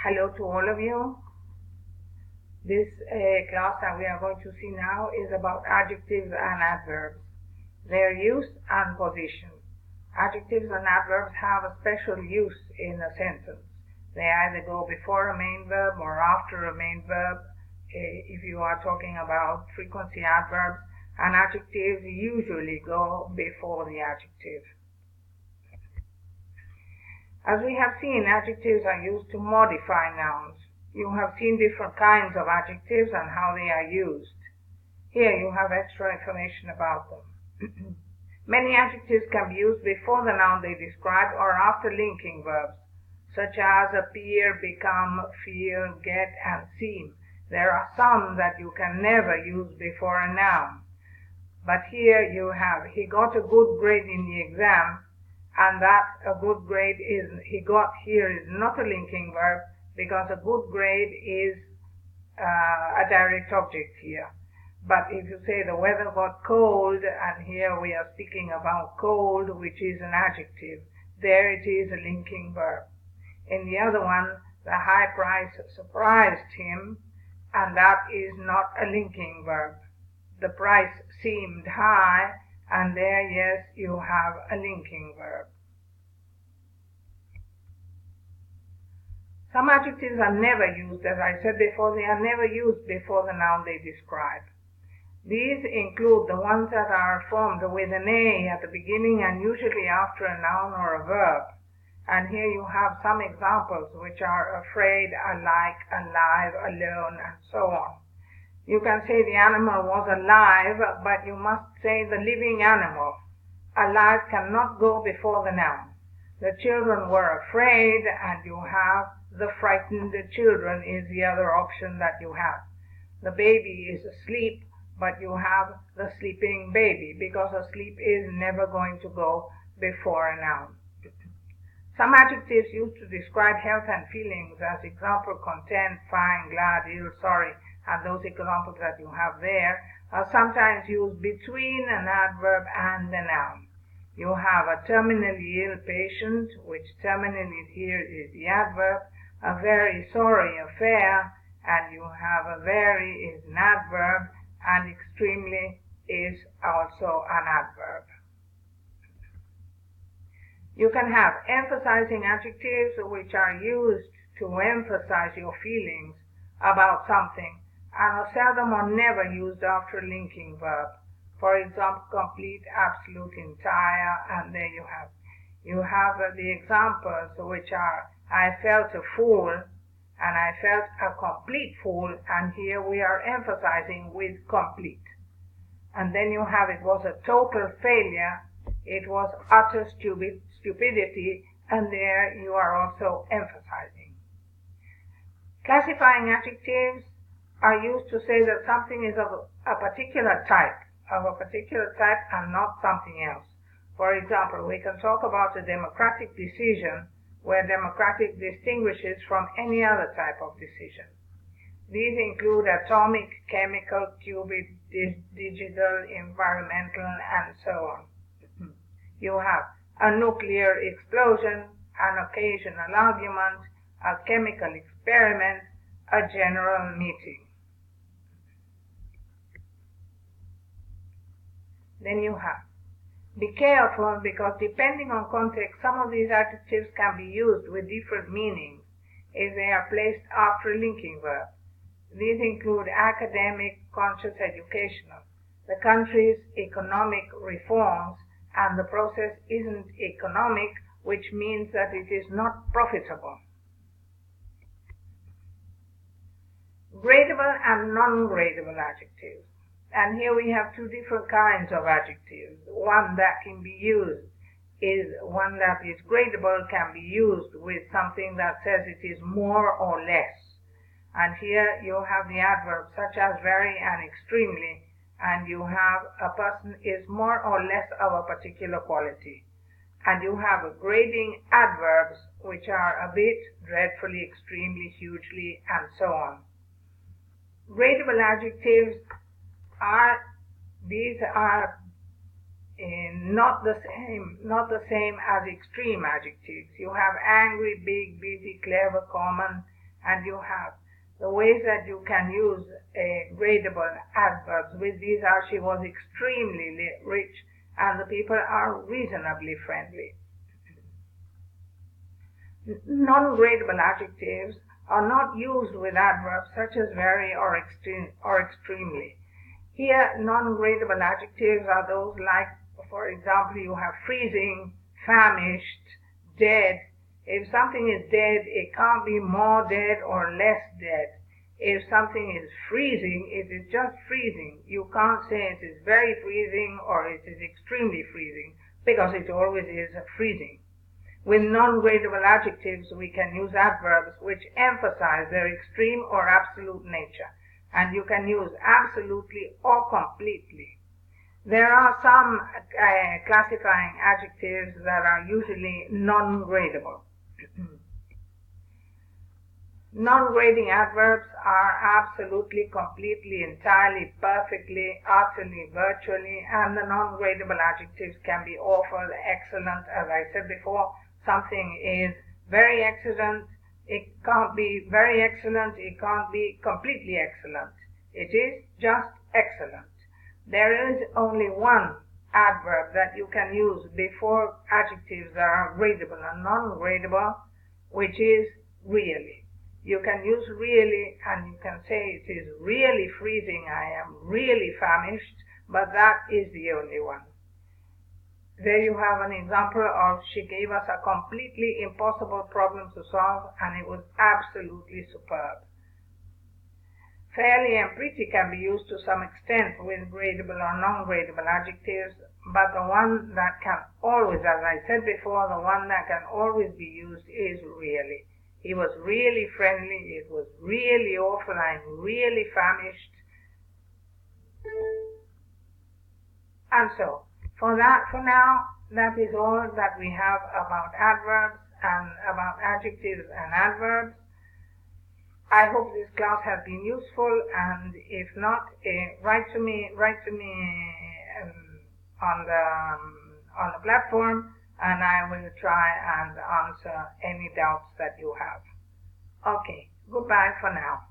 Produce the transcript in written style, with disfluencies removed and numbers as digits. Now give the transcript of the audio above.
Hello to all of you. This class that we are going to see now is about adjectives and adverbs, their use and position. Adjectives and adverbs have a special use in a sentence. They either go before a main verb or after a main verb. If you are talking about frequency adverbs, and adjectives usually go before the adjective. As we have seen, adjectives are used to modify nouns. You have seen different kinds of adjectives and how they are used. Here you have extra information about them. Many adjectives can be used before the noun they describe or after linking verbs, such as appear, become, feel, get, and seem. There are some that you can never use before a noun. But here you have, he got a good grade in the exam, and that a good grade he got here is not a linking verb, because a good grade is a direct object here. But if you say the weather got cold, and here we are speaking about cold, which is an adjective, there it is a linking verb. In the other one, the high price surprised him, and that is not a linking verb. The price seemed high, and there, yes, you have a linking verb. Some adjectives are never used, as I said before, they are never used before the noun they describe. These include the ones that are formed with an A at the beginning and usually after a noun or a verb. And here you have some examples which are afraid, alike, alive, alone, and so on. You can say the animal was alive, but you must say the living animal. Alive cannot go before the noun. The children were afraid, and you have the frightened children is the other option that you have. The baby is asleep, but you have the sleeping baby, because asleep is never going to go before a noun. Some adjectives used to describe health and feelings, as example, content, fine, glad, ill, sorry, and those examples that you have there, are sometimes used between an adverb and a noun. You have a terminally ill patient, which terminally here is the adverb, a very sorry affair, and you have a very is an adverb, and extremely is also an adverb. You can have emphasizing adjectives which are used to emphasize your feelings about something, and are seldom or never used after a linking verb. For example, complete, absolute, entire, and there you have. You have the examples which are, I felt a fool, and I felt a complete fool, and here we are emphasizing with complete. And then you have, it was a total failure, it was utter stupidity, and there you are also emphasizing. Classifying adjectives are used to say that something is of a particular type, and not something else. For example, we can talk about a democratic decision, where democratic distinguishes from any other type of decision. These include atomic, chemical, qubit, digital, environmental, and so on. You have a nuclear explosion, an occasional argument, a chemical experiment, a general meeting. Then you have, be careful, because depending on context, some of these adjectives can be used with different meanings if they are placed after a linking verb. These include academic, conscious, educational. The country's economic reforms, and the process isn't economic, which means that it is not profitable. Gradable and non-gradable adjectives. And here we have two different kinds of adjectives. One that can be used is one that is gradable, can be used with something that says it is more or less. And here you have the adverbs such as very and extremely, and you have a person is more or less of a particular quality. And you have a grading adverbs which are a bit, dreadfully, extremely, hugely, and so on. Gradable adjectives are not the same as extreme adjectives. You have angry, big, busy, clever, common, And you have the ways that you can use gradable adverbs. With these are, she was extremely rich, and the people are reasonably friendly. Non-gradable adjectives are not used with adverbs such as very or extremely. Here, non-gradable adjectives are those like, for example, you have freezing, famished, dead. If something is dead, it can't be more dead or less dead. If something is freezing, it is just freezing. You can't say it is very freezing or it is extremely freezing, because it always is freezing. With non-gradable adjectives, we can use adverbs which emphasize their extreme or absolute nature, and you can use absolutely or completely. There are some classifying adjectives that are usually non-gradable. Non-grading adverbs are absolutely, completely, entirely, perfectly, utterly, virtually, and the non-gradable adjectives can be awful, excellent. As I said before, something is very excellent. It can't be very excellent. It can't be completely excellent. It is just excellent. There is only one adverb that you can use before adjectives that are gradable and non-gradable, which is really. You can use really, and you can say it is really freezing, I am really famished, but that is the only one. There you have an example of, she gave us a completely impossible problem to solve, and it was absolutely superb. Fairly and pretty can be used to some extent with gradable or non-gradable adjectives, but the one that can always, as I said before, the one that can always be used is really. He was really friendly, it was really awful, I'm really famished. And so, for now, that is all that we have about adverbs and about adjectives and adverbs. I hope this class has been useful, and if not, write to me on the platform, and I will try and answer any doubts that you have. Okay, goodbye for now.